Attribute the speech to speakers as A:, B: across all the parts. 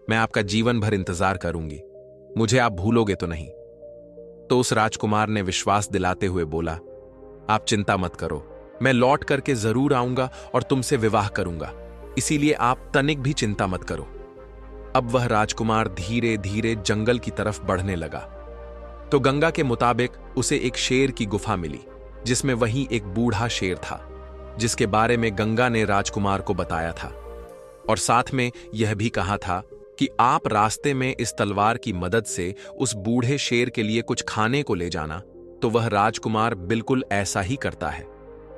A: मैं आपका जीवन भर इंतजार करूंगी। मुझे आप भूलोगे तो नहीं? तो उस राजकुमार ने विश्वास दिलाते हुए बोला, आप चिंता मत करो, मैं लौट करके जरूर आऊंगा और तुमसे विवाह करूंगा, इसीलिए आप तनिक भी चिंता मत करो। अब वह राजकुमार धीरे धीरे जंगल की तरफ बढ़ने लगा तो गंगा के मुताबिक उसे एक शेर की गुफा मिली, जिसमें वहीं एक बूढ़ा शेर था, जिसके बारे में गंगा ने राजकुमार को बताया था और साथ में यह भी कहा था कि आप रास्ते में इस तलवार की मदद से उस बूढ़े शेर के लिए कुछ खाने को ले जाना। तो वह राजकुमार बिल्कुल ऐसा ही करता है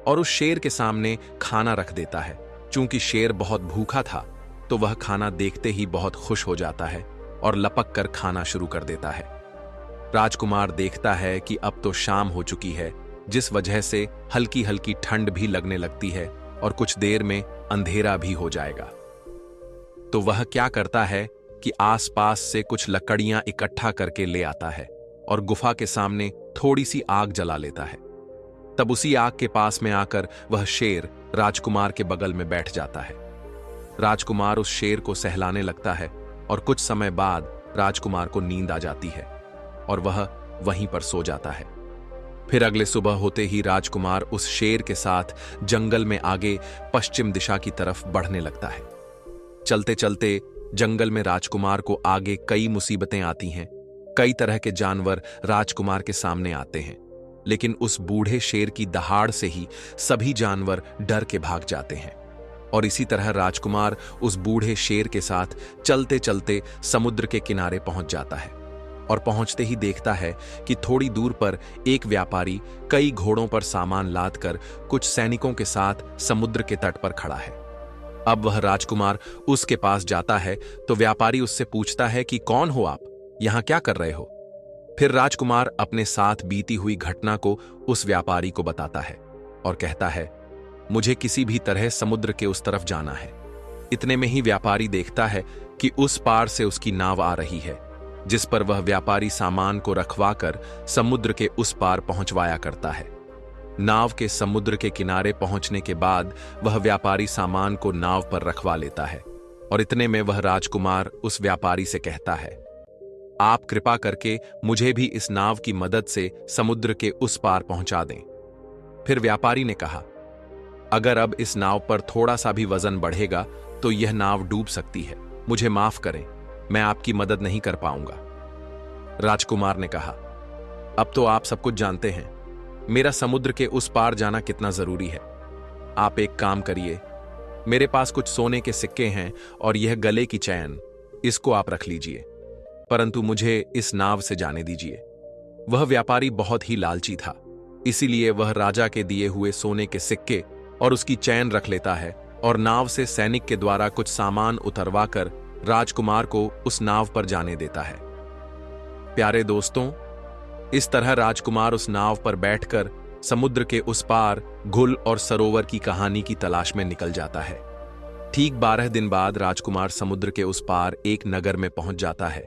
A: और उस शेर के सामने खाना रख देता है। चूंकि शेर बहुत भूखा था तो वह खाना देखते ही बहुत खुश हो जाता है और लपक कर खाना शुरू कर देता है। राजकुमार देखता है कि अब तो शाम हो चुकी है, जिस वजह से हल्की हल्की ठंड भी लगने लगती है और कुछ देर में अंधेरा भी हो जाएगा। तो वह क्या करता है कि आसपास से कुछ लकड़ियां इकट्ठा करके ले आता है और गुफा के सामने थोड़ी सी आग जला लेता है। तब उसी आग के पास में आकर वह शेर राजकुमार के बगल में बैठ जाता है। राजकुमार उस शेर को सहलाने लगता है और कुछ समय बाद राजकुमार को नींद आ जाती है और वह वहीं पर सो जाता है। फिर अगले सुबह होते ही राजकुमार उस शेर के साथ जंगल में आगे पश्चिम दिशा की तरफ बढ़ने लगता है। चलते चलते जंगल में राजकुमार को आगे कई मुसीबतें आती हैं। कई तरह के जानवर राजकुमार के सामने आते हैं, लेकिन उस बूढ़े शेर की दहाड़ से ही सभी जानवर डर के भाग जाते हैं। और इसी तरह राजकुमार उस बूढ़े शेर के साथ चलते चलते समुद्र के किनारे पहुंच जाता है और पहुंचते ही देखता है कि थोड़ी दूर पर एक व्यापारी कई घोड़ों पर सामान लादकर कुछ सैनिकों के साथ समुद्र के तट पर खड़ा है। अब वह राजकुमार उसके पास जाता है तो व्यापारी उससे पूछता है कि कौन हो आप, यहां क्या कर रहे हो? फिर राजकुमार अपने साथ बीती हुई घटना को उस व्यापारी को बताता है और कहता है, मुझे किसी भी तरह समुद्र के उस तरफ जाना है। इतने में ही व्यापारी देखता है कि उस पार से उसकी नाव आ रही है, जिस पर वह व्यापारी सामान को रखवाकर समुद्र के उस पार पहुंचवाया करता है। नाव के समुद्र के किनारे पहुंचने के बाद वह व्यापारी सामान को नाव पर रखवा लेता है और इतने में वह राजकुमार उस व्यापारी से कहता है, आप कृपा करके मुझे भी इस नाव की मदद से समुद्र के उस पार पहुंचा दें। फिर व्यापारी ने कहा, अगर अब इस नाव पर थोड़ा सा भी वजन बढ़ेगा तो यह नाव डूब सकती है, मुझे माफ करें, मैं आपकी मदद नहीं कर पाऊंगा। राजकुमार ने कहा, अब तो आप सब कुछ जानते हैं, मेरा समुद्र के उस पार जाना कितना जरूरी है। आप एक काम करिए, मेरे पास कुछ सोने के सिक्के हैं और यह गले की चैन, इसको आप रख लीजिए, परंतु मुझे इस नाव से जाने दीजिए। वह व्यापारी बहुत ही लालची था, इसीलिए वह राजा के दिए हुए सोने के सिक्के और उसकी चैन रख लेता है और नाव से सैनिक के द्वारा कुछ सामान उतरवाकर राजकुमार को उस नाव पर जाने देता है। प्यारे दोस्तों, इस तरह राजकुमार उस नाव पर बैठकर समुद्र के उस पार गुल और सरोवर की कहानी की तलाश में निकल जाता है। ठीक 12 दिन बाद राजकुमार समुद्र के उस पार एक नगर में पहुंच जाता है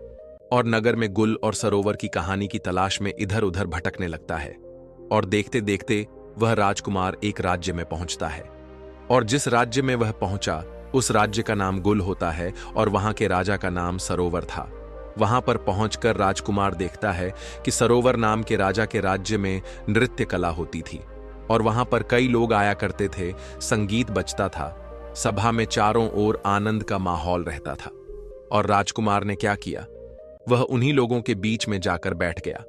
A: और नगर में गुल और सरोवर की कहानी की तलाश में इधर उधर भटकने लगता है और देखते देखते वह राजकुमार एक राज्य में पहुंचता है और जिस राज्य में वह पहुंचा उस राज्य का नाम गुल होता है और वहां के राजा का नाम सरोवर था। वहां पर पहुंचकर राजकुमार देखता है कि सरोवर नाम के राजा के राज्य में नृत्य कला होती थी और वहां पर कई लोग आया करते थे, संगीत बजता था, सभा में चारों ओर आनंद का माहौल रहता था। और राजकुमार ने क्या किया, वह उन्हीं लोगों के बीच में जाकर बैठ गया।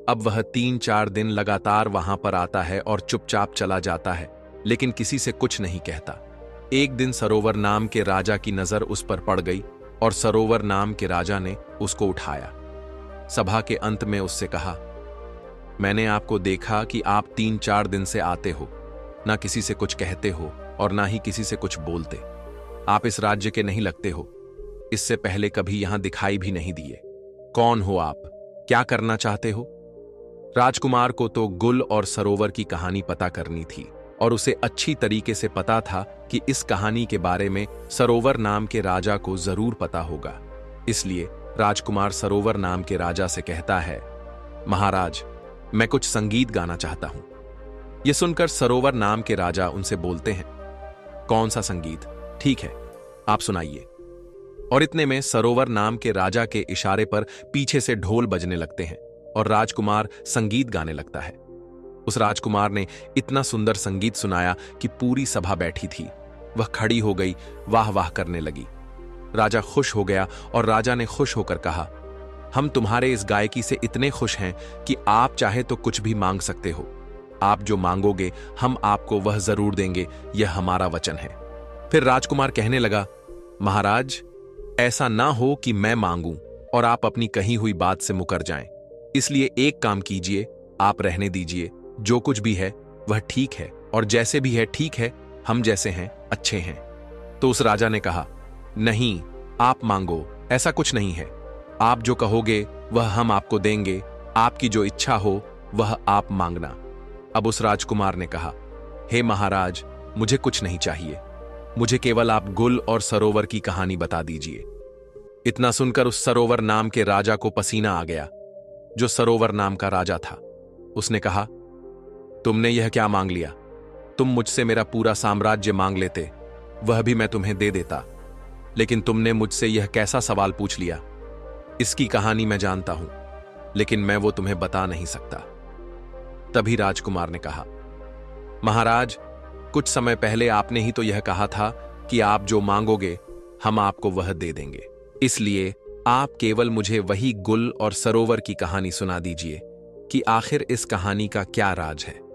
A: अब वह 3-4 दिन लगातार वहां पर आता है और चुपचाप चला जाता है, लेकिन किसी से कुछ नहीं कहता। एक दिन सरोवर नाम के राजा की नजर उस पर पड़ गई और सरोवर नाम के राजा ने उसको उठाया। सभा के अंत में उससे कहा, मैंने आपको देखा कि आप 3-4 दिन से आते हो, ना किसी से कुछ कहते हो और ना ही किसी से कुछ बोलते। आप इस राज्य के नहीं लगते हो, इससे पहले कभी यहां दिखाई भी नहीं दिए। कौन हो आप, क्या करना चाहते हो? राजकुमार को तो गुल और सरोवर की कहानी पता करनी थी और उसे अच्छी तरीके से पता था कि इस कहानी के बारे में सरोवर नाम के राजा को जरूर पता होगा। इसलिए राजकुमार सरोवर नाम के राजा से कहता है, महाराज, मैं कुछ संगीत गाना चाहता हूं। यह सुनकर सरोवर नाम के राजा उनसे बोलते हैं, कौन सा संगीत? ठीक है, आप सुनाइए। और इतने में सरोवर नाम के राजा के इशारे पर पीछे से ढोल बजने लगते हैं और राजकुमार संगीत गाने लगता है। उस राजकुमार ने इतना सुंदर संगीत सुनाया कि पूरी सभा बैठी थी वह खड़ी हो गई, वाह वाह करने लगी। राजा खुश हो गया और राजा ने खुश होकर कहा, हम तुम्हारे इस गायकी से इतने खुश हैं कि आप चाहे तो कुछ भी मांग सकते हो। आप जो मांगोगे हम आपको वह जरूर देंगे, यह हमारा वचन है। फिर राजकुमार कहने लगा, महाराज, ऐसा ना हो कि मैं मांगूं और आप अपनी कही हुई बात से मुकर जाएं। इसलिए एक काम कीजिए, आप रहने दीजिए। जो कुछ भी है वह ठीक है और जैसे भी है ठीक है, हम जैसे हैं अच्छे हैं। तो उस राजा ने कहा, नहीं, आप मांगो, ऐसा कुछ नहीं है। आप जो कहोगे वह हम आपको देंगे। आपकी जो इच्छा हो वह आप मांगना। अब उस राजकुमार ने कहा, हे महाराज, मुझे कुछ नहीं चाहिए, मुझे केवल आप गुल और सरोवर की कहानी बता दीजिए। इतना सुनकर उस सरोवर नाम के राजा को पसीना आ गया, जो सरोवर नाम का राजा था। उसने कहा, तुमने यह क्या मांग लिया? तुम मुझसे मेरा पूरा साम्राज्य मांग लेते, वह भी मैं तुम्हें दे देता, लेकिन तुमने मुझसे यह कैसा सवाल पूछ लिया? इसकी कहानी मैं जानता हूं, लेकिन मैं वो तुम्हें बता नहीं सकता। तभी राजकुमार ने कहा, महाराज, कुछ समय पहले आपने ही तो यह कहा था कि आप जो मांगोगे हम आपको वह दे देंगे। इसलिए आप केवल मुझे वही गुल और सरोवर की कहानी सुना दीजिए कि आखिर इस कहानी का क्या राज है।